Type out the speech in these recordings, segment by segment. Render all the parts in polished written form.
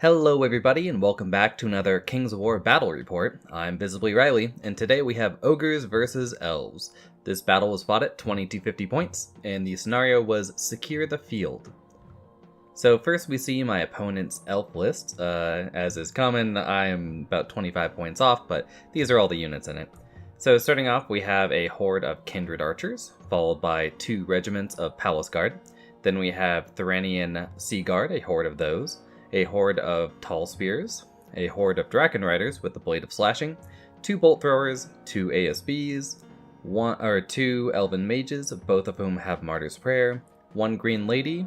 Hello everybody and welcome back to another Kings of War battle report. I'm Visibly Riley, and today we have Ogres versus Elves. This battle was fought at 2250 points, and the scenario was Secure the Field. So first we see my opponent's elf list. As is common, I am about 25 points off, but these are all the units in it. So starting off, we have a horde of Kindred Archers, followed by 2 regiments of Palace Guard. Then we have Thuranian Sea Guard, a horde of those. A horde of Tall Spears, a horde of Draken Riders with the Blade of Slashing, 2 Bolt Throwers, 2 ASBs, 2 Elven Mages, both of whom have Martyr's Prayer, 1 Green Lady,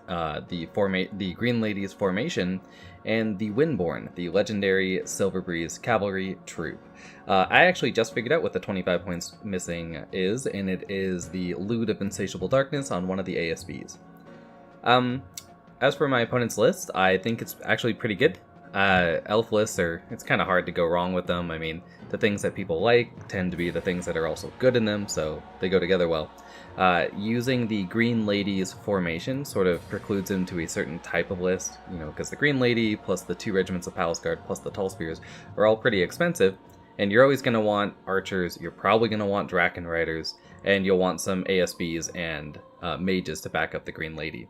the Green Lady's Formation, and the Windborn, the legendary Silver Breeze Cavalry Troop. I actually just figured out what the 25 points missing is, and it is the Lewd of Insatiable Darkness on one of the ASBs. As for my opponent's list, I think it's actually pretty good. Elf lists it's kind of hard to go wrong with them. I mean, the things that people like tend to be the things that are also good in them, so they go together well. Using the Green Lady's formation sort of precludes him to a certain type of list, because the Green Lady plus the 2 regiments of Palace Guard plus the Tall Spears are all pretty expensive, and you're always going to want archers, you're probably going to want Draken Riders, and you'll want some ASBs and mages to back up the Green Lady.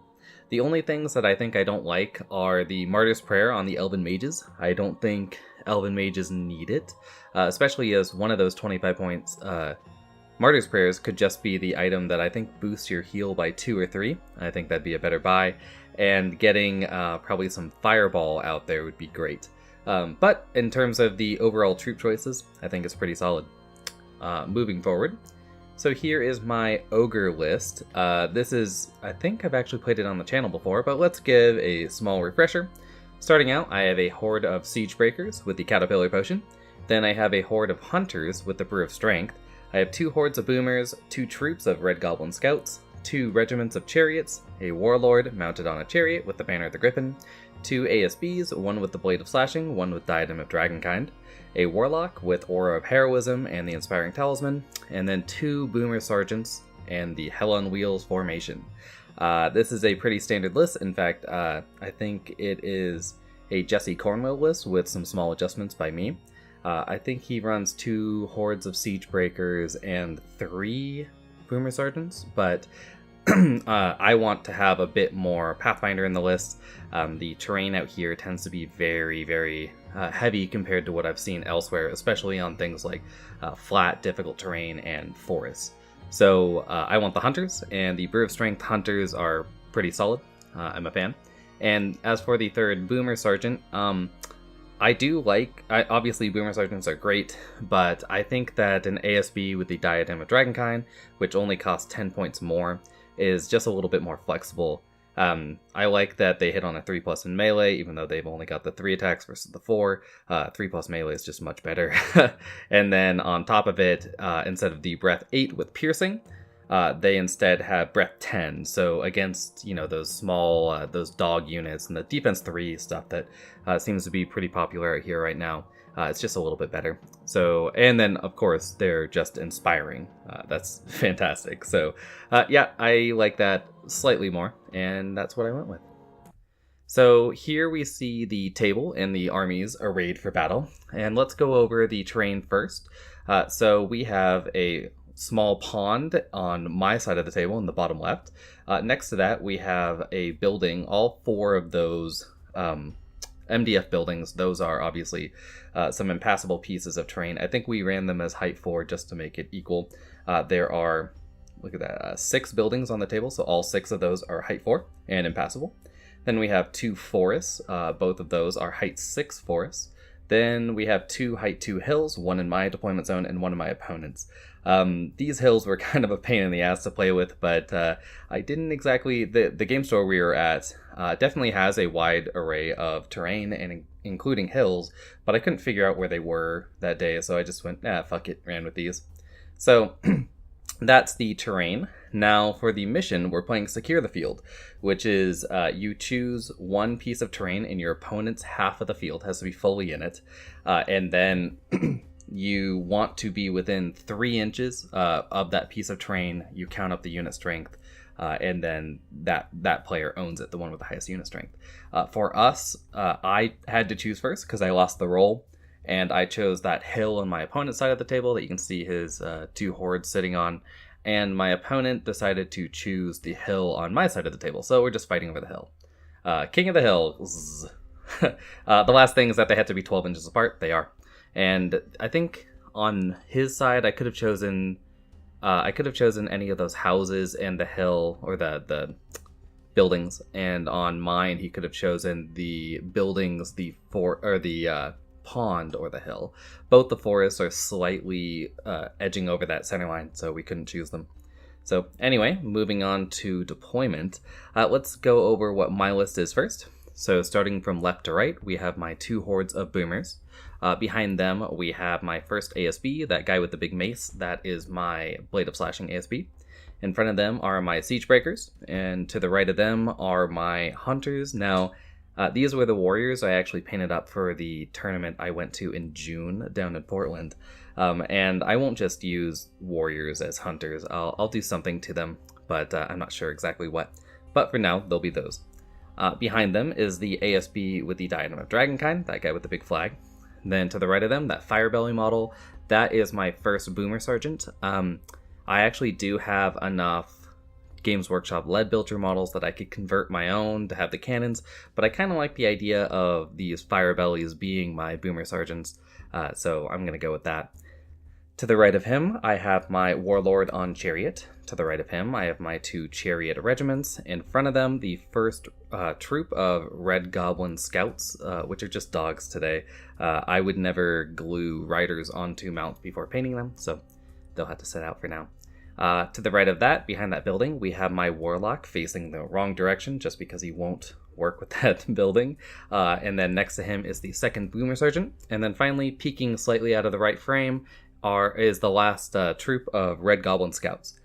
The only things that I think I don't like are the Martyr's Prayer on the Elven Mages. I don't think Elven Mages need it, especially as one of those 25 points. Martyr's Prayers could just be the item that I think boosts your heal by 2 or 3. I think that'd be a better buy, and getting probably some Fireball out there would be great. But in terms of the overall troop choices, I think it's pretty solid. Moving forward. So here is my Ogre list. This is, I think I've actually played it on the channel before, but let's give a small refresher. Starting out, I have a horde of Siege Breakers with the Caterpillar Potion. Then I have a horde of Hunters with the Brew of Strength. I have 2 hordes of Boomers, 2 troops of Red Goblin Scouts, 2 regiments of Chariots, a Warlord mounted on a chariot with the Banner of the Griffin, 2 ASBs, 1 with the Blade of Slashing, 1 with Diadem of Dragonkind, a Warlock with Aura of Heroism and the Inspiring Talisman, and then 2 Boomer Sergeants and the Hell on Wheels formation. This is a pretty standard list. In fact, I think it is a Jesse Cornwell list with some small adjustments by me. I think he runs 2 hordes of Siege Breakers and 3 Boomer Sergeants, but I want to have a bit more Pathfinder in the list. The terrain out here tends to be very, very heavy compared to what I've seen elsewhere, especially on things like flat, difficult terrain and forests. So I want the Hunters, and the Brew of Strength Hunters are pretty solid. I'm a fan. And as for the 3rd Boomer Sergeant, obviously Boomer Sergeants are great, but I think that an ASB with the Diadem of Dragonkind, which only costs 10 points more, is just a little bit more flexible. I like that they hit on a 3+ in melee, even though they've only got the 3 attacks versus the 4. 3+ melee is just much better. And then on top of it, instead of the Breath 8 with Piercing, they instead have Breath 10. So against, those small, those dog units and the Defense 3 stuff that seems to be pretty popular out here right now, it's just a little bit better. So, and then of course they're just inspiring. That's fantastic. So yeah, I like that slightly more, and that's what I went with. So here we see the table and the armies arrayed for battle, and let's go over the terrain first. So we have a small pond on my side of the table in the bottom left. Next to that we have a building. All 4 of those MDF buildings, those are obviously some impassable pieces of terrain. I think we ran them as height 4 just to make it equal. There are, look at that, 6 buildings on the table, so all 6 of those are height 4 and impassable. Then we have 2 forests, both of those are height 6 forests. Then we have 2 height 2 hills, 1 in my deployment zone and 1 in my opponent's. These hills were kind of a pain in the ass to play with, but I didn't exactly... The game store we were at definitely has a wide array of terrain, and including hills, but I couldn't figure out where they were that day, so I just went, fuck it, ran with these. So that's the terrain. Now for the mission, we're playing Secure the Field, which is you choose 1 piece of terrain and your opponent's half of the field has to be fully in it, and then you want to be within 3 inches of that piece of terrain. You count up the unit strength and then that player owns it, the one with the highest unit strength. For us, I had to choose first because I lost the roll, and I chose that hill on my opponent's side of the table that you can see his 2 hordes sitting on, and my opponent decided to choose the hill on my side of the table, so we're just fighting over the hill. King of the Hills. The last thing is that they had to be 12 inches apart. They are. And I think on his side, I could have chosen any of those houses and the hill, or the buildings. And on mine, he could have chosen the buildings, the pond, or the hill. Both the forests are slightly edging over that center line, so we couldn't choose them. So anyway, moving on to deployment, let's go over what my list is first. So starting from left to right, we have my 2 hordes of boomers. Behind them, we have my first ASB, that guy with the big mace. That is my Blade of Slashing ASB. In front of them are my Siege Breakers, and to the right of them are my Hunters. Now, these were the warriors I actually painted up for the tournament I went to in June down in Portland. And I won't just use warriors as hunters. I'll do something to them, but I'm not sure exactly what. But for now, they'll be those. Behind them is the ASB with the Diadem of Dragonkind, that guy with the big flag. Then to the right of them, that Firebelly model, that is my first Boomer Sergeant. I actually do have enough Games Workshop lead builder models that I could convert my own to have the cannons, but I kind of like the idea of these Firebellies being my Boomer Sergeants, so I'm going to go with that. To the right of him, I have my Warlord on Chariot. To the right of him, I have my 2 Chariot regiments. In front of them, the first troop of Red Goblin Scouts, which are just dogs today. I would never glue riders onto mounts before painting them, so they'll have to sit out for now. To the right of that, behind that building, we have my Warlock facing the wrong direction just because he won't work with that building. And then next to him is the second Boomer Sergeant. And then finally, peeking slightly out of the right frame, is the last troop of Red Goblin Scouts.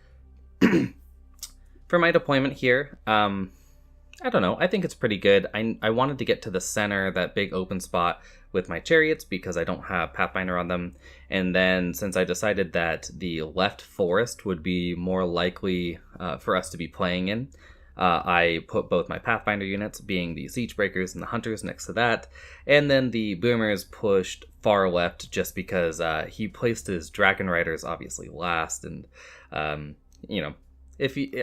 For my deployment here, I don't know, I think it's pretty good. I wanted to get to the center, that big open spot with my chariots, because I don't have Pathfinder on them. And then since I decided that the left forest would be more likely for us to be playing in, I put both my Pathfinder units, being the Siege Breakers and the Hunters, next to that. And then the Boomers pushed far left just because he placed his Dragon Riders obviously last. And, you know,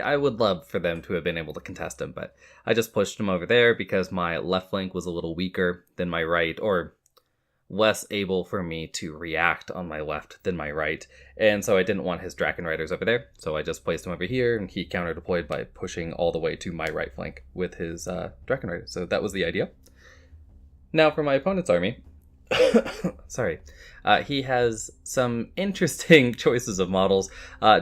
I would love for them to have been able to contest him, but I just pushed him over there because my left flank was a little weaker than my right, or less able for me to react on my left than my right, and so I didn't want his Dragon Riders over there, so I just placed him over here, and he counter-deployed by pushing all the way to my right flank with his Dragon Riders, so that was the idea. Now for my opponent's army, sorry, he has some interesting choices of models,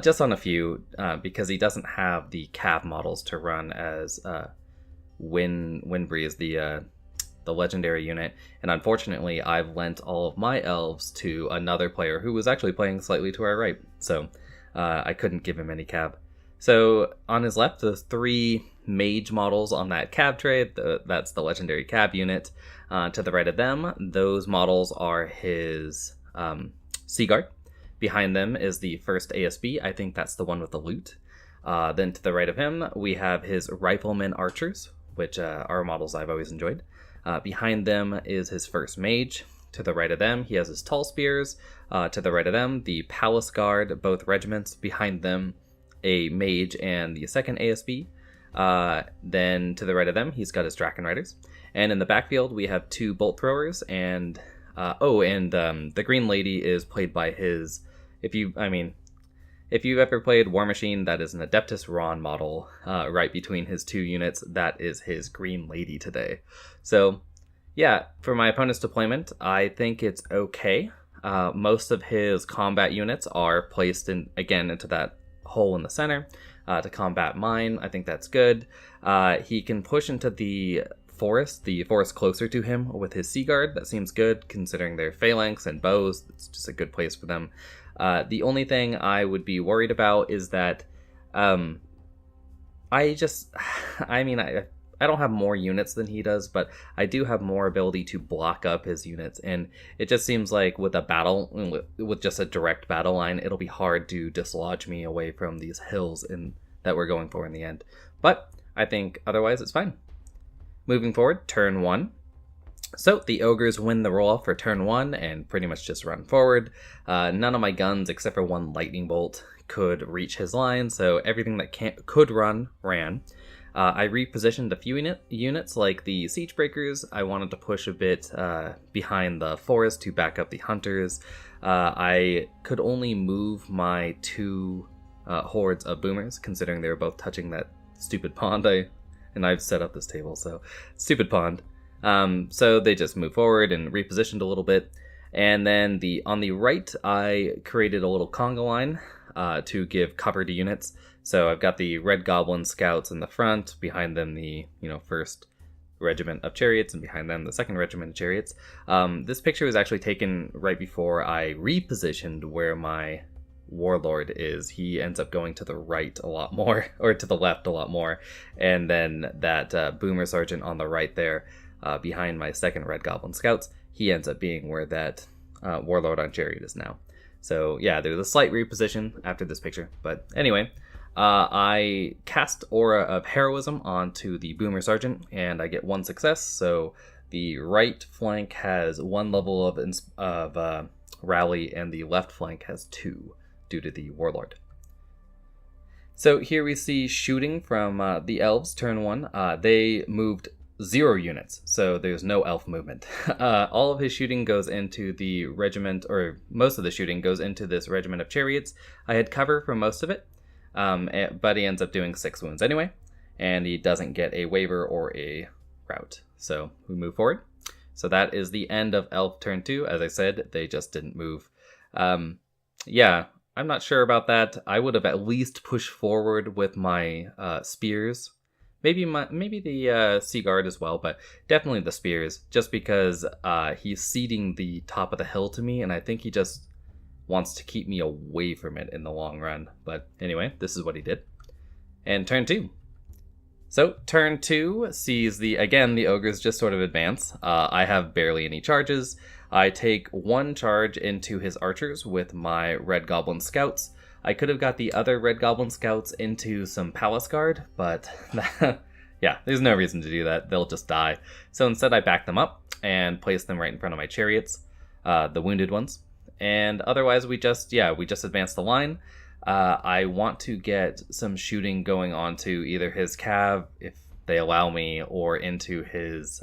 just on a few, because he doesn't have the Cav models to run as Windbreeze, the legendary unit, and unfortunately I've lent all of my elves to another player who was actually playing slightly to our right, so I couldn't give him any Cav. So on his left, the 3 mage models on that Cav tray, that's the legendary Cav unit. To the right of them, those models are his Seaguard. Behind them is the first ASB, I think that's the one with the loot. Then to the right of him, we have his Rifleman Archers, which are models I've always enjoyed. Behind them is his first Mage. To the right of them, he has his Tall Spears. To the right of them, the Palace Guard, both regiments. Behind them, a Mage and the second ASB. Then to the right of them, he's got his Draken Riders. And in the backfield, we have 2 Bolt Throwers. And the Green Lady is played by his... If you've ever played War Machine, that is an Adeptus Ron model right between his 2 units. That is his Green Lady today. So, yeah, for my opponent's deployment, I think it's okay. Most of his combat units are placed into that hole in the center to combat mine. I think that's good. He can push into the forest closer to him with his Seaguard. That seems good, considering their phalanx and bows. It's just a good place for them. The only thing I would be worried about is that I don't have more units than he does, but I do have more ability to block up his units, and it just seems like with just a direct battle line, it'll be hard to dislodge me away from these hills in that we're going for in the end. But I think otherwise it's fine. Moving forward, turn 1. So the ogres win the roll-off for turn 1 and pretty much just run forward. None of my guns, except for one lightning bolt, could reach his line, so everything that could run, ran. I repositioned a few units, like the siege breakers. I wanted to push a bit behind the forest to back up the hunters. I could only move my 2 hordes of boomers, considering they were both touching that stupid pond. I've set up this table, so stupid pond. So they just moved forward and repositioned a little bit. And then on the right, I created a little conga line to give cover to units. So I've got the Red Goblin Scouts in the front, behind them the, first regiment of chariots, and behind them the second regiment of chariots. This picture was actually taken right before I repositioned where my warlord is. He ends up going to the right a lot more, or to the left a lot more. And then that boomer sergeant on the right there, behind my second Red Goblin Scouts, he ends up being where that warlord on chariot is now. So yeah, there's a slight reposition after this picture. But anyway, I cast Aura of Heroism onto the Boomer Sergeant, and I get 1 success. So the right flank has 1 level of rally, and the left flank has 2 due to the Warlord. So here we see shooting from the Elves, turn 1. They moved 0 units, so there's no elf movement. All of his shooting goes into the regiment, or most of the shooting goes into this regiment of chariots. I had cover for most of it, but he ends up doing 6 wounds anyway, and he doesn't get a waiver or a rout. So we move forward. So that is the end of elf turn 2. As I said, they just didn't move. Yeah, I'm not sure about that. I would have at least pushed forward with my spears. Maybe the Sea Guard as well, but definitely the spears, just because he's ceding the top of the hill to me, and I think he just wants to keep me away from it in the long run. But anyway, this is what he did. And turn 2. So turn 2 sees the ogres just sort of advance. I have barely any charges. I take 1 charge into his archers with my Red Goblin Scouts. I could have got the other Red Goblin Scouts into some Palace Guard, but yeah, there's no reason to do that. They'll just die. So instead I back them up and place them right in front of my chariots, the wounded ones. And otherwise we just advance the line. I want to get some shooting going onto either his cav, if they allow me, or into his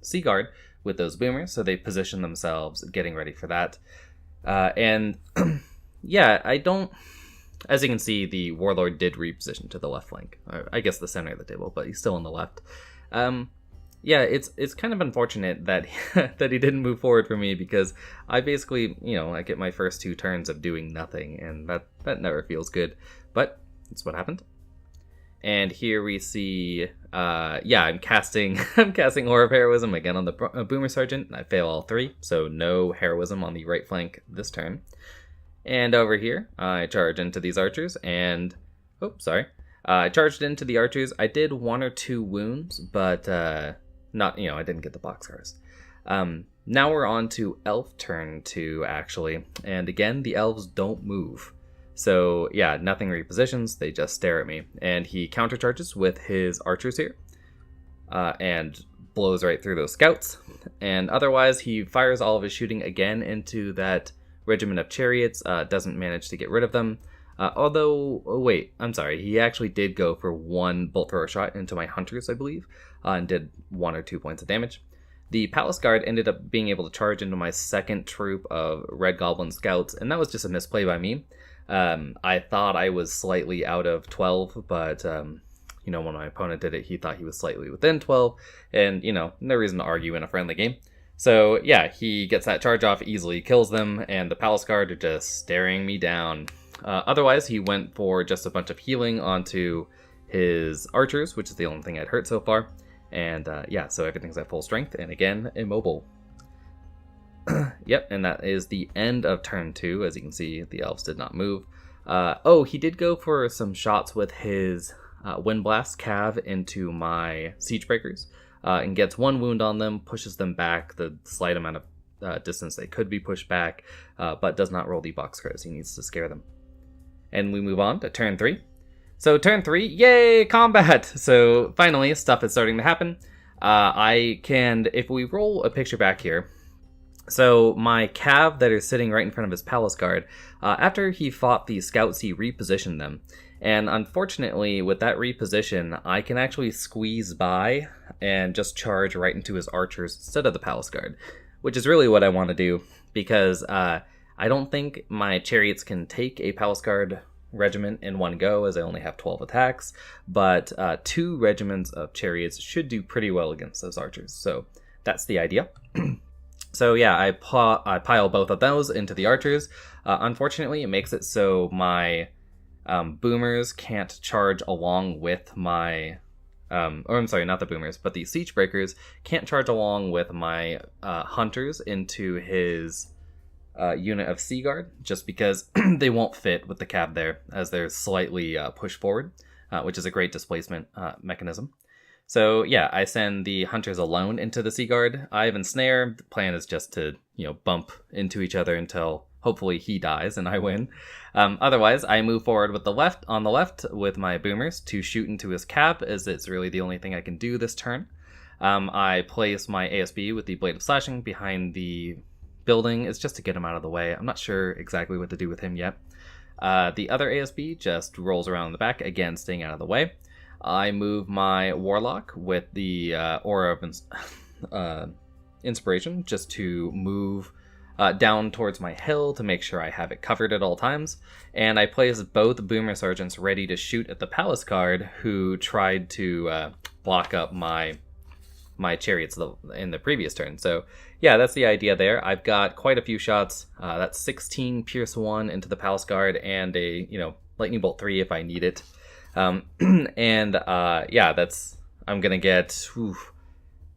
Sea Guard with those boomers, so they position themselves getting ready for that. And yeah, as you can see, the Warlord did reposition to the left flank. I guess the center of the table, but he's still on the left. Yeah, it's kind of unfortunate that that he didn't move forward for me, because I basically, I get my first 2 turns of doing nothing, and that never feels good. But it's what happened. And here we see, I'm casting Aura of Heroism again on the Boomer Sergeant. I fail all 3, so no heroism on the right flank this turn. And over here, I charge into these archers, and... I charged into the archers. I did 1 or 2 wounds, but not, I didn't get the boxcars. Now we're on to Elf turn 2, actually. And again, the Elves don't move. So, yeah, nothing repositions. They just stare at me. And he countercharges with his archers here. And blows right through those scouts. And otherwise, he fires all of his shooting again into that regiment of chariots, doesn't manage to get rid of them. He actually did go for 1 bolt thrower shot into my hunters, I believe, and did 1 or 2 points of damage. The Palace Guard ended up being able to charge into my second troop of Red Goblin Scouts, and that was just a misplay by me. I thought I was slightly out of 12, but when my opponent did it, he thought he was slightly within 12, and, no reason to argue in a friendly game. So, yeah, he gets that charge off easily, kills them, and the Palace Guard are just staring me down. Otherwise, he went for just a bunch of healing onto his archers, which is the only thing I'd hurt so far. And, so everything's at full strength, and again, immobile. Yep, and that is the end of turn 2. As you can see, the elves did not move. He did go for some shots with his Windblast Cav into my Siege Breakers, and gets 1 wound on them, pushes them back the slight amount of distance they could be pushed back, but does not roll the boxcars. He needs to scare them. And we move on to turn 3. So turn 3, yay, combat! So finally, stuff is starting to happen. If we roll a picture back here, so my cav that is sitting right in front of his palace guard, after he fought the scouts, he repositioned them. And unfortunately, with that reposition, I can actually squeeze by and just charge right into his archers instead of the palace guard, which is really what I want to do, because I don't think my chariots can take a palace guard regiment in one go, as I only have 12 attacks, but 2 regiments of chariots should do pretty well against those archers. So that's the idea. So yeah, I pile both of those into the archers. Unfortunately, it makes it so my boomers can't charge along with my... or I'm sorry, not the boomers, but the siege breakers can't charge along with my hunters into his unit of Sea Guard, just because they won't fit with the cab there, as they're slightly pushed forward, which is a great displacement mechanism. So yeah, I send the hunters alone into the Sea Guard. I have Ensnare. The plan is just to, bump into each other until hopefully he dies and I win. Otherwise, I move forward with on the left with my boomers to shoot into his cab, as it's really the only thing I can do this turn. I place my ASB with the Blade of Slashing behind the building. It's just to get him out of the way. I'm not sure exactly what to do with him yet. The other ASB just rolls around in the back, again staying out of the way. I move my Warlock with the Aura of Inspiration just to move down towards my hill to make sure I have it covered at all times. And I place both Boomer Sergeants ready to shoot at the Palace Guard, who tried to block up my chariots in the previous turn. So yeah, that's the idea there. I've got quite a few shots. That's 16 Pierce 1 into the Palace Guard and a, Lightning Bolt 3 if I need it. Yeah, I'm gonna get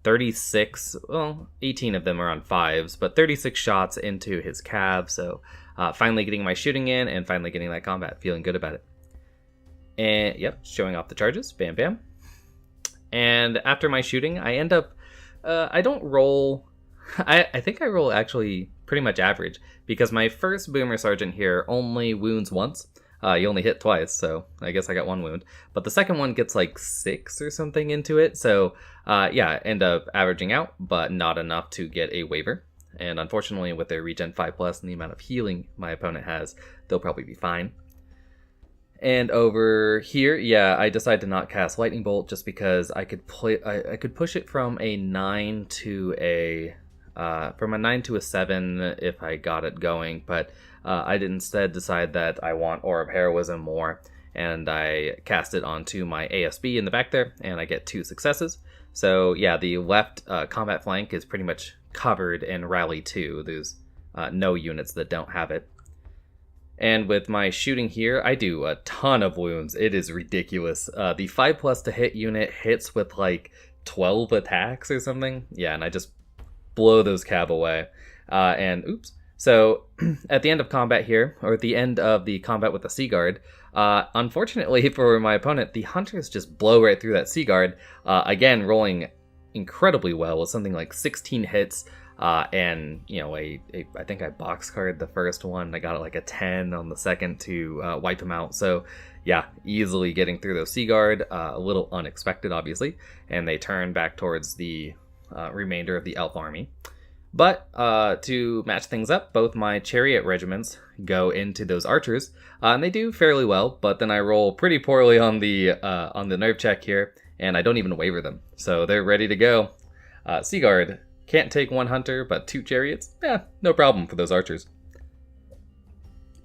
36, well, 18 of them are on 5s, but 36 shots into his cav, so finally getting my shooting in and finally getting that combat, feeling good about it. And yep, showing off the charges, bam bam. And after my shooting, I end up, I don't roll, I think I roll actually pretty much average, because my first Boomer Sergeant here only wounds once. You only hit twice, so I guess I got 1 wound. But the second one gets like 6 or something into it, so yeah, end up averaging out, but not enough to get a waiver. And unfortunately, with their regen 5+ and the amount of healing my opponent has, they'll probably be fine. And over here, yeah, I decided to not cast Lightning Bolt just because I could push it from a 9 to a 7 if I got it going, but I did instead decide that I want Aura of Heroism more, and I cast it onto my ASB in the back there, and I get 2 successes. So yeah, the left combat flank is pretty much covered in Rally 2. There's no units that don't have it. And with my shooting here, I do a ton of wounds. It is ridiculous. The 5+ to hit unit hits with like 12 attacks or something. Yeah, and I just blow those cab away. And oops. So at the end of combat here, or at the end of the combat with the Sea Guard, unfortunately for my opponent, the hunters just blow right through that Sea Guard, again rolling incredibly well with something like 16 hits, and I think I box card the first one. I got like a 10 on the second to wipe him out. So yeah, easily getting through those Sea Guard, a little unexpected obviously, and they turn back towards the remainder of the elf army. But to match things up, both my chariot regiments go into those archers, and they do fairly well. But then I roll pretty poorly on the nerve check here, and I don't even waver them, so they're ready to go. Sea Guard can't take 1 hunter, but 2 chariots, no problem for those archers.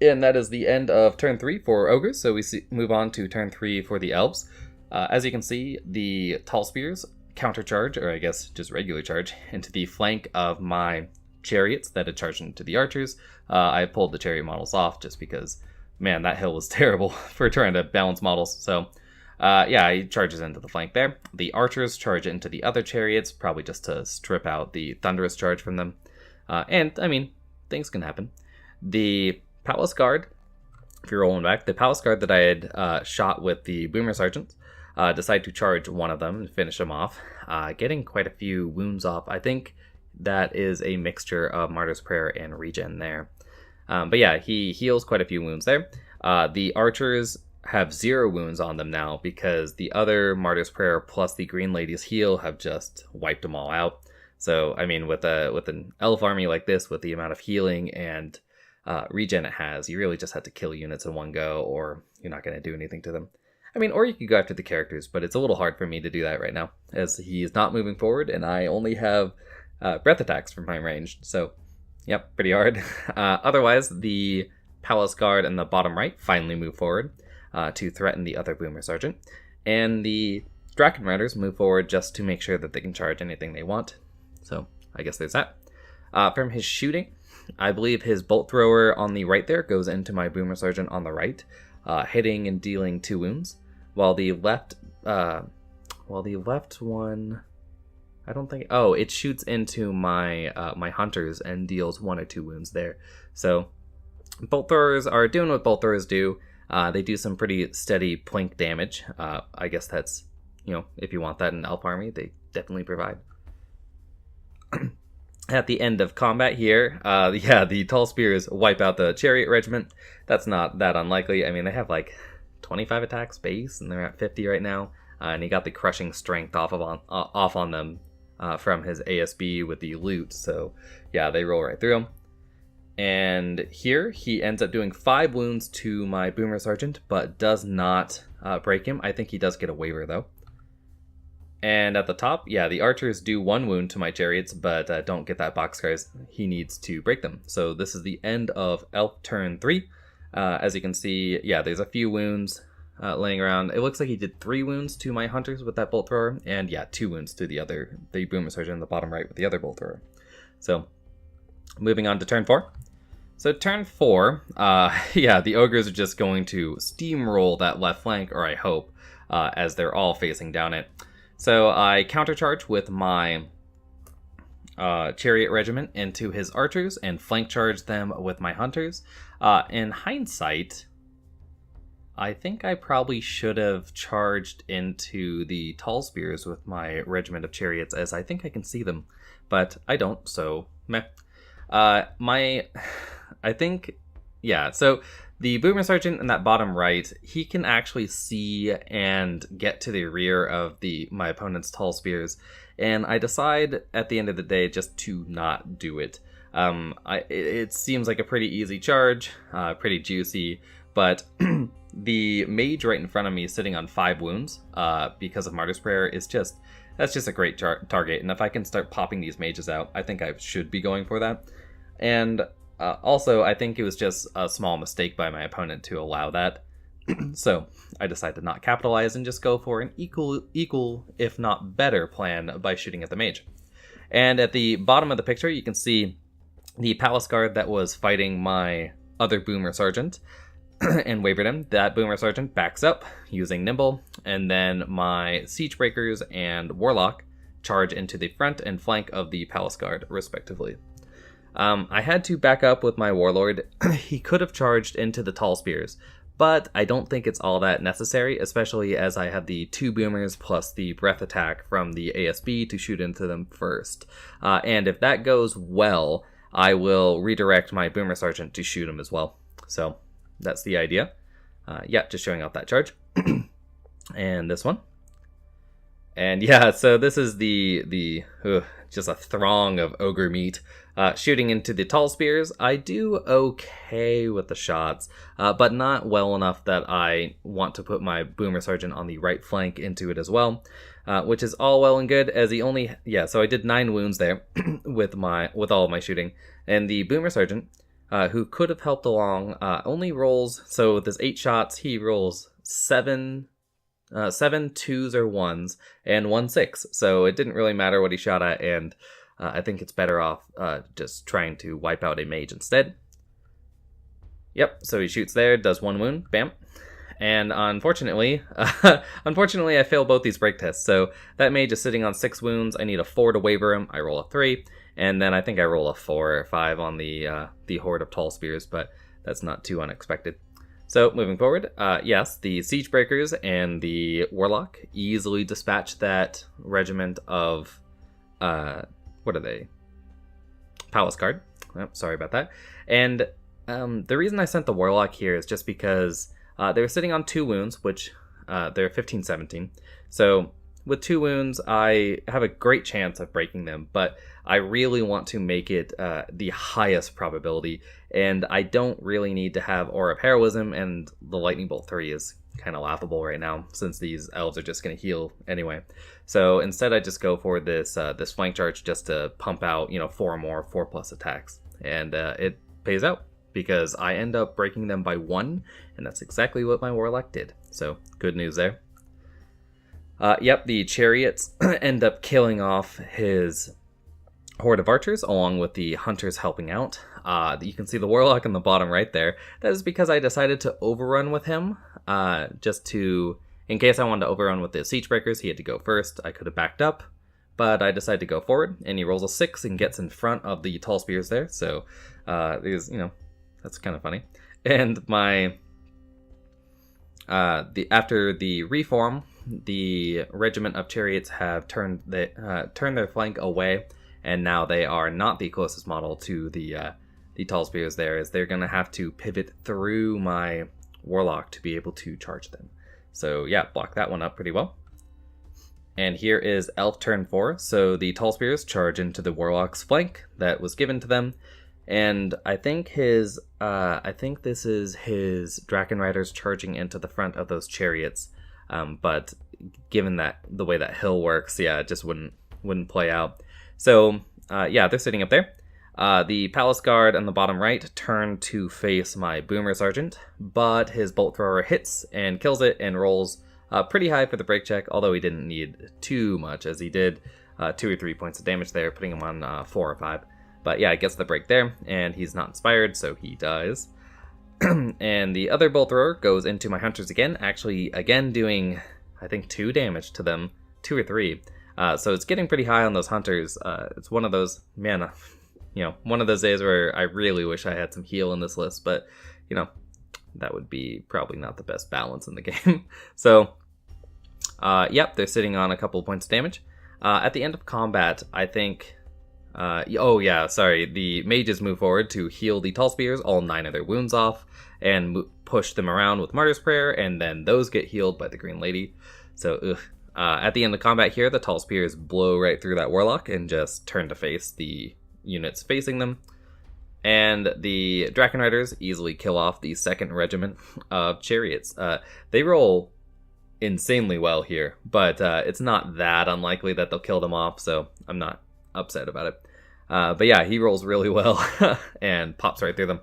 And that is the end of turn 3 for ogres. So we move on to turn 3 for the elves. As you can see, the tall spears countercharge, or I guess just regular charge, into the flank of my chariots that had charged into the archers. I pulled the chariot models off just because, man, that hill was terrible for trying to balance models. So yeah, he charges into the flank there. The archers charge into the other chariots, probably just to strip out the thunderous charge from them. And, I mean, things can happen. The Palace Guard, if you're rolling back, the Palace Guard that I had shot with the Boomer Sergeants, decide to charge one of them and finish him off, getting quite a few wounds off. I think that is a mixture of Martyr's Prayer and regen there. But yeah, he heals quite a few wounds there. The archers have 0 wounds on them now because the other Martyr's Prayer plus the Green Lady's Heal have just wiped them all out. So, I mean, with an elf army like this, with the amount of healing and regen it has, you really just have to kill units in one go, or you're not going to do anything to them. I mean, or you could go after the characters, but it's a little hard for me to do that right now, as he's not moving forward, and I only have breath attacks from my range. So, yep, pretty hard. Otherwise, the Palace Guard in the bottom right finally move forward to threaten the other Boomer Sergeant, and the Draken Riders move forward just to make sure that they can charge anything they want. So, I guess there's that. From his shooting, I believe his Bolt Thrower on the right there goes into my Boomer Sergeant on the right, hitting and dealing 2 wounds, while the left one, I don't think, oh, it shoots into my my Hunters and deals 1 or 2 wounds there. So Bolt Throwers are doing what Bolt Throwers do. They do some pretty steady plink damage. I guess that's, if you want that in Elf Army, they definitely provide. At the end of combat here, the Tall Spears wipe out the Chariot Regiment. That's not that unlikely. I mean, they have like 25 attacks base, and they're at 50 right now. And he got the Crushing Strength off on them from his ASB with the loot. So, yeah, they roll right through him. And here, he ends up doing 5 wounds to my Boomer Sergeant, but does not break him. I think he does get a waiver, though. And at the top, the archers do 1 wound to my chariots, but don't get that boxcars. He needs to break them. So this is the end of Elf turn 3. As you can see, there's a few wounds laying around. It looks like he did 3 wounds to my hunters with that bolt thrower, and 2 wounds to the Boomer Sergeant in the bottom right with the other bolt thrower. So moving on to turn 4. So turn 4, the ogres are just going to steamroll that left flank, or I hope, as they're all facing down it. So I countercharge with my Chariot Regiment into his archers and flank charge them with my hunters. In hindsight, I think I probably should have charged into the Tall Spears with my regiment of chariots, as I think I can see them, but I don't, so meh. So the Boomer Sergeant in that bottom right, he can actually see and get to the rear of my opponent's Tall Spears, and I decide at the end of the day just to not do it. It seems like a pretty easy charge, pretty juicy, but the mage right in front of me sitting on 5 wounds because of Martyr's Prayer that's just a great target, and if I can start popping these mages out, I think I should be going for that. And also, I think it was just a small mistake by my opponent to allow that. So I decided to not capitalize and just go for an equal, if not better, plan by shooting at the mage. And at the bottom of the picture, you can see the Palace Guard that was fighting my other Boomer Sergeant and wavered him. That Boomer Sergeant backs up using Nimble, and then my Siege Breakers and Warlock charge into the front and flank of the Palace Guard, respectively. I had to back up with my Warlord. He could have charged into the Tall Spears, but I don't think it's all that necessary, especially as I have the 2 boomers plus the breath attack from the ASB to shoot into them first. And if that goes well, I will redirect my Boomer Sergeant to shoot him as well. So that's the idea. Just showing off that charge. And this one. And so this is just a throng of ogre meat shooting into the Tall Spears. I do okay with the shots, but not well enough that I want to put my Boomer Sergeant on the right flank into it as well, which is all well and good, as he only, so I did 9 wounds there with all of my shooting, and the Boomer Sergeant, who could have helped along, only rolls, so with his 8 shots, he rolls 7 2s or 1s, and 1 6. So it didn't really matter what he shot at, and I think it's better off just trying to wipe out a mage instead. Yep, so he shoots there, does 1 wound, bam. And unfortunately, I fail both these break tests. So that mage is sitting on 6 wounds. I need a 4 to waver him. I roll a 3, and then I think I roll a 4 or 5 on the Horde of Tall Spears, but that's not too unexpected. So, moving forward, yes, the Siege Breakers and the Warlock easily dispatch that regiment of, what are they? Palace Guard. Oh, sorry about that. And the reason I sent the Warlock here is just because They were sitting on 2 wounds, which they're 15-17. So with 2 wounds, I have a great chance of breaking them, but I really want to make it the highest probability, and I don't really need to have Aura of Heroism, and the Lightning Bolt 3 is kind of laughable right now, since these elves are just going to heal anyway. So instead I just go for this this flank charge just to pump out, 4 more 4+ attacks, and it pays out, because I end up breaking them by 1, and that's exactly what my Warlock did. So good news there. Yep, the chariots end up killing off his horde of archers, along with the hunters helping out. You can see the Warlock in the bottom right there. That is because I decided to overrun with him, in case I wanted to overrun with the Siege Breakers. He had to go first. I could have backed up, but I decided to go forward, and he rolls a 6 and gets in front of the Tall Spears there. So, that's kind of funny. And after the reform, the regiment of chariots have turned their flank away, and now they are not the closest model to the tall spears there, as they're going to have to pivot through my Warlock to be able to charge them. So yeah, block that one up pretty well. And here is Elf turn 4, so the tall spears charge into the Warlock's flank that was given to them. And I think this is his Draken Riders charging into the front of those chariots. But given that the way that hill works, yeah, it just wouldn't play out. So yeah, they're sitting up there. The Palace Guard on the bottom right turn to face my Boomer Sergeant, but his Bolt Thrower hits and kills it and rolls pretty high for the break check, although he didn't need too much, as he did 2 or 3 points of damage there, putting him on 4 or 5. But yeah, it gets the break there, and he's not inspired, so he dies. And the other Bolt Thrower goes into my Hunters again, actually again doing, I think, 2 damage to them, 2 or 3. So it's getting pretty high on those Hunters. It's one of those, one of those days where I really wish I had some heal in this list, but, that would be probably not the best balance in the game. So, yep, they're sitting on a couple points of damage. At the end of combat, I think... the mages move forward to heal the tall spears, all 9 of their wounds off, and push them around with Martyr's Prayer, and then those get healed by the Green Lady. So, at the end of combat here, the tall spears blow right through that Warlock and just turn to face the units facing them. And the Draken Riders easily kill off the 2nd Regiment of Chariots. They roll insanely well here, but it's not that unlikely that they'll kill them off, so I'm not upset about it. But yeah, he rolls really well and pops right through them.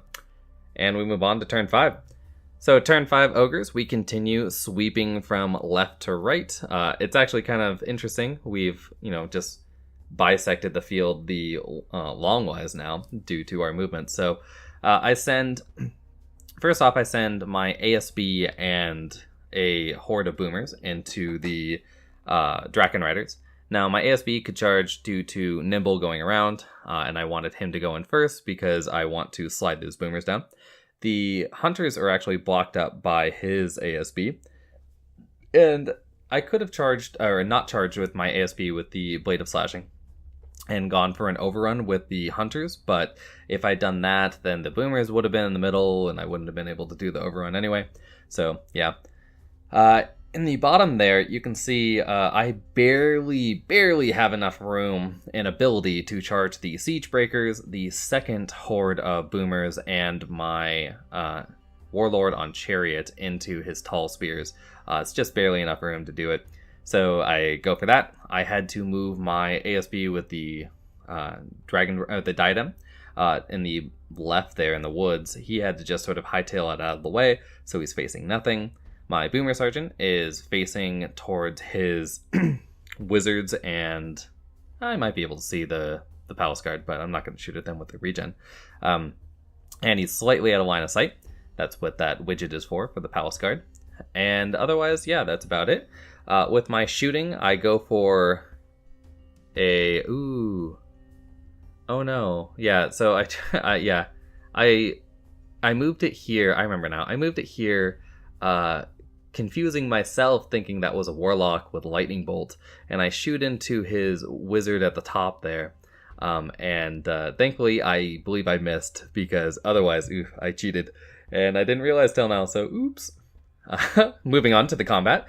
And we move on to turn 5. So turn 5 Ogres, we continue sweeping from left to right. It's actually kind of interesting. We've, just bisected the field the longwise now due to our movement. So first off, I send my ASB and a horde of boomers into the Draken Riders. Now, my ASB could charge due to Nimble going around, and I wanted him to go in first because I want to slide those boomers down. The Hunters are actually blocked up by his ASB, and I could have charged, or not charged with my ASB with the Blade of Slashing, and gone for an overrun with the Hunters, but if I'd done that, then the boomers would have been in the middle, and I wouldn't have been able to do the overrun anyway. So, yeah. In the bottom there, you can see I barely have enough room and ability to charge the Siege Breakers, the 2nd horde of boomers, and my Warlord on Chariot into his tall spears. It's just barely enough room to do it. So I go for that. I had to move my ASB with the the Diadem in the left there in the woods. He had to just sort of hightail it out of the way, so he's facing nothing. My Boomer Sergeant is facing towards his wizards, and I might be able to see the Palace Guard, but I'm not going to shoot at them with the regen. And he's slightly out of line of sight. That's what that widget is for the Palace Guard. And otherwise, yeah, that's about it. With my shooting, I go for a... Ooh. Oh no. Yeah, so I moved it here. I remember now. I moved it here... confusing myself, thinking that was a Warlock with Lightning Bolt, and I shoot into his wizard at the top there, and thankfully I believe I missed, because otherwise I cheated and I didn't realize till now, so oops. Moving on to the combat.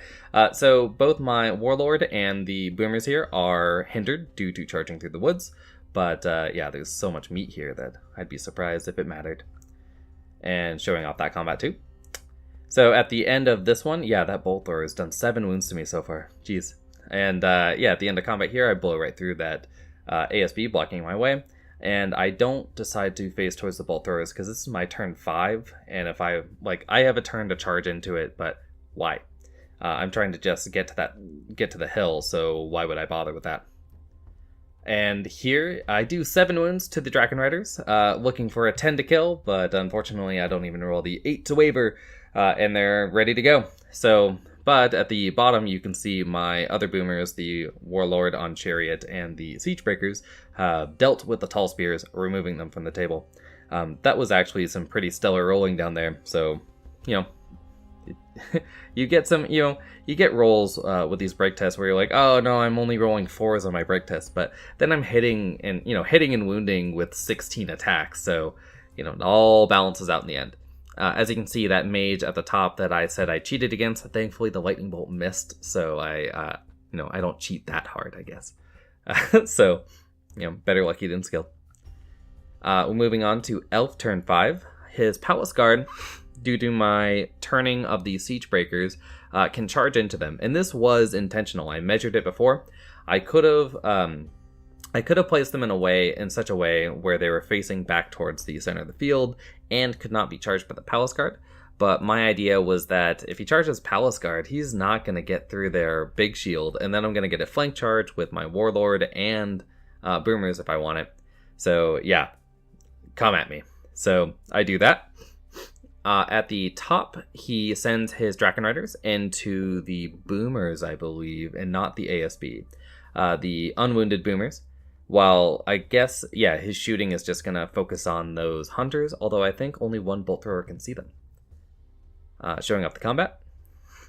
So both my Warlord and the Boomers here are hindered due to charging through the woods. But yeah, there's so much meat here that I'd be surprised if it mattered. And showing off that combat too. So at the end of this one, yeah, that bolt thrower has done 7 wounds to me so far. Jeez. And yeah, at the end of combat here, I blow right through that ASB blocking my way. And I don't decide to face towards the bolt throwers because this is my turn 5. And if I have a turn to charge into it, but why? I'm trying to just get to the hill, so why would I bother with that? And here I do 7 wounds to the Dragon Riders, looking for a 10 to kill, but unfortunately I don't even roll the 8 to waver, and they're ready to go. So, but at the bottom you can see my other boomers, the Warlord on Chariot and the Siegebreakers, dealt with the Tall Spears, removing them from the table. That was actually some pretty stellar rolling down there, so, you know, you get rolls with these break tests where you're like, oh no, I'm only rolling 4s on my break test, but then I'm hitting and wounding with 16 attacks, so it all balances out in the end. As you can see, that mage at the top that I said I cheated against, thankfully the lightning bolt missed, so I don't cheat that hard, I guess. So better lucky than skill. Moving on to Elf turn 5. His Palace Guard, due to my turning of the Siegebreakers, can charge into them. And this was intentional. I measured it before. I could have placed them in such a way where they were facing back towards the center of the field and could not be charged by the Palace Guard. But my idea was that if he charges Palace Guard, he's not going to get through their big shield, and then I'm going to get a flank charge with my Warlord and Boomers if I want it. So yeah, come at me. So I do that. At the top, he sends his Dragon Riders into the Boomers, I believe, and not the ASB. The unwounded Boomers. While I guess, yeah, his shooting is just going to focus on those Hunters, although I think only one Bolt Thrower can see them. Showing up the combat,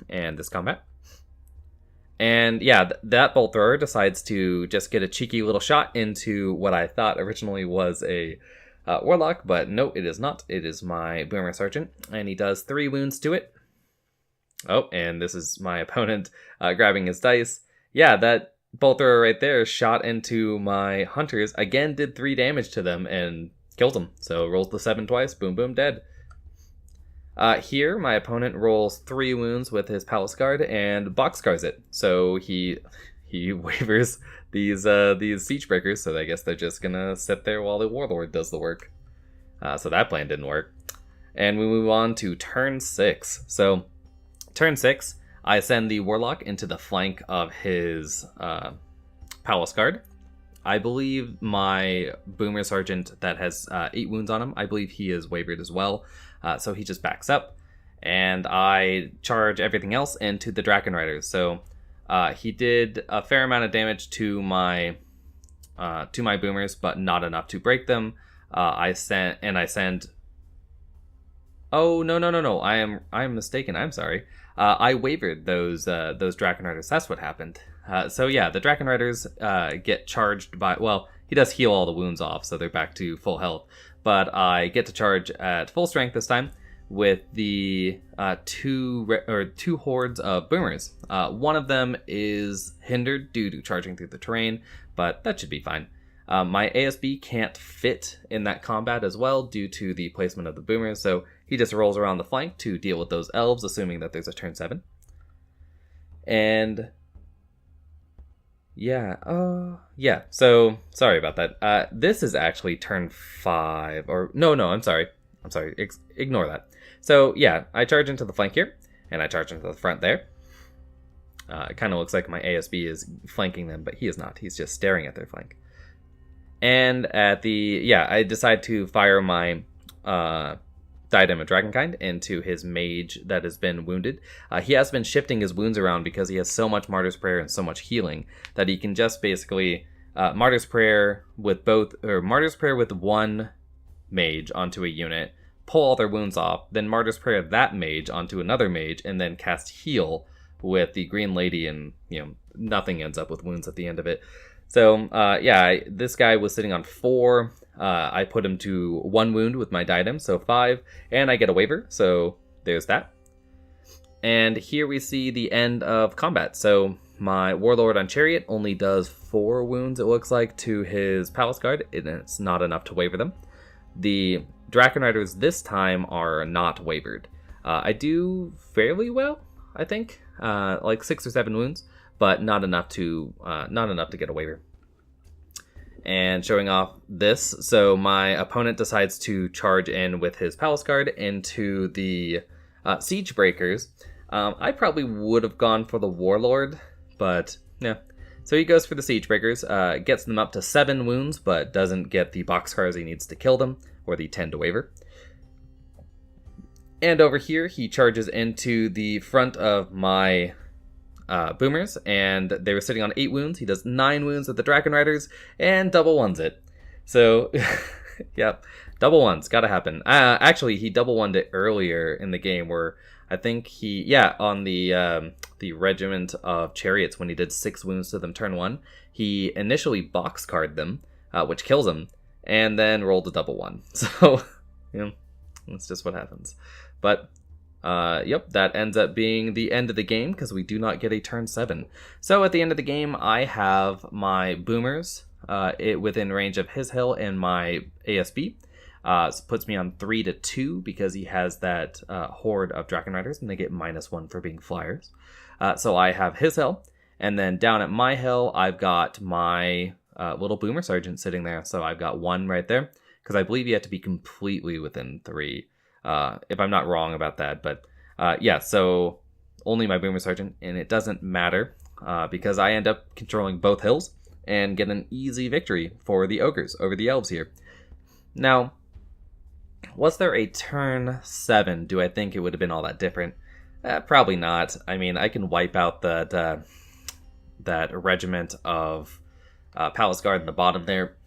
and this combat. And yeah, that Bolt Thrower decides to just get a cheeky little shot into what I thought originally was a Warlock, but no, it is not. It is my Boomer Sergeant, and he does 3 wounds to it. Oh, and this is my opponent grabbing his dice. Yeah, that Bolt Thrower right there shot into my Hunters, again did 3 damage to them, and killed them. So rolls the 7 twice, boom boom, dead. Here, my opponent rolls 3 wounds with his Palace Guard and boxcars it. So he wavers these Siegebreakers, so I guess they're just gonna sit there while the Warlord does the work. So that plan didn't work. And we move on to turn 6. So, turn 6, I send the Warlock into the flank of his Palace Guard. I believe my Boomer Sergeant that has 8 wounds on him, I believe he is wavered as well. So he just backs up, and I charge everything else into the Dragon Riders. So he did a fair amount of damage to my Boomers, but not enough to break them. I send. Oh no! I am mistaken. I'm sorry. I wavered those Dragon Riders. That's what happened. So yeah, the Dragon Riders get charged by. Well, he does heal all the wounds off, so they're back to full health. But I get to charge at full strength this time with the two hordes of Boomers. One of them is hindered due to charging through the terrain, but that should be fine. My ASB can't fit in that combat as well due to the placement of the Boomers, so he just rolls around the flank to deal with those Elves, assuming that there's a turn 7. And yeah, so sorry about that. This is actually turn 5, or no, I'm sorry, ignore that. So yeah, I charge into the flank here, and I charge into the front there. It kind of looks like my ASB is flanking them, but he is not. He's just staring at their flank. And I decide to fire my Diadem of Dragonkind into his mage that has been wounded. He has been shifting his wounds around because he has so much Martyr's Prayer and so much healing that he can just basically Martyr's Prayer with one mage onto a unit, pull all their wounds off, then Martyr's Prayer that mage onto another mage, and then cast heal with the Green Lady, and nothing ends up with wounds at the end of it. So this guy was sitting on 4. I put him to 1 wound with my diadem, so 5, and I get a waiver, so there's that. And here we see the end of combat. So my Warlord on Chariot only does 4 wounds, it looks like, to his Palace Guard, and it's not enough to waver them. The Draken Riders this time are not wavered. I do fairly well, I think, like 6 or 7 wounds, but not enough to get a waiver. And showing off this, so my opponent decides to charge in with his Palace Guard into the Siege Breakers. I probably would have gone for the Warlord, but yeah. So he goes for the Siege Breakers, gets them up to 7 wounds, but doesn't get the boxcars he needs to kill them, or the 10 to waver. And over here, he charges into the front of my boomers, and they were sitting on 8 wounds. He does 9 wounds with the Draken Riders, and double ones it. So, yep, double ones, gotta happen. Actually, he double oneed it earlier in the game, where I think on the Regiment of Chariots, when he did 6 wounds to them turn 1, he initially boxcarred them, which kills him, and then rolled a double 1. So, that's just what happens. But yep, that ends up being the end of the game because we do not get a turn 7. So at the end of the game, I have my boomers within range of his hill and my ASB. Puts me on 3-2 because he has that horde of Draken Riders, and they get -1 for being flyers. So I have his hill, and then down at my hill, I've got my little boomer sergeant sitting there. So I've got 1 right there because I believe you have to be completely within 3. If I'm not wrong about that, but yeah, so only my boomer sergeant, and it doesn't matter because I end up controlling both hills and get an easy victory for the ogres over the elves here. Now, was there a turn 7? Do I think it would have been all that different? Probably not. I mean, I can wipe out that regiment of Palace Guard in the bottom there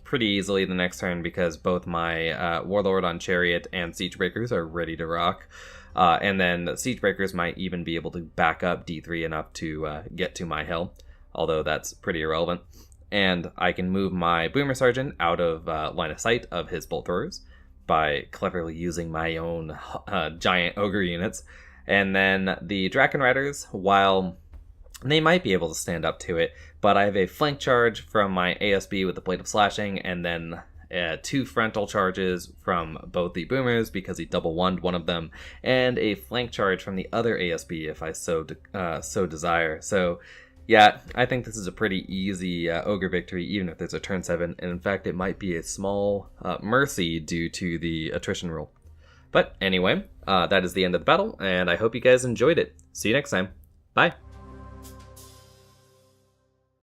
pretty easily the next turn because both my Warlord on Chariot and Siege Breakers are ready to rock. And then the Siege Breakers might even be able to back up D3 enough to get to my hill, although that's pretty irrelevant. And I can move my Boomer Sergeant out of line of sight of his Bolt Throwers by cleverly using my own giant Ogre units. And then the Draken Riders, while they might be able to stand up to it, but I have a flank charge from my ASB with the Blade of Slashing, and then 2 frontal charges from both the boomers because he double one of them, and a flank charge from the other ASB if I so desire. So yeah, I think this is a pretty easy ogre victory, even if there's a turn 7, and in fact it might be a small mercy due to the attrition rule. But anyway, that is the end of the battle, and I hope you guys enjoyed it. See you next time. Bye!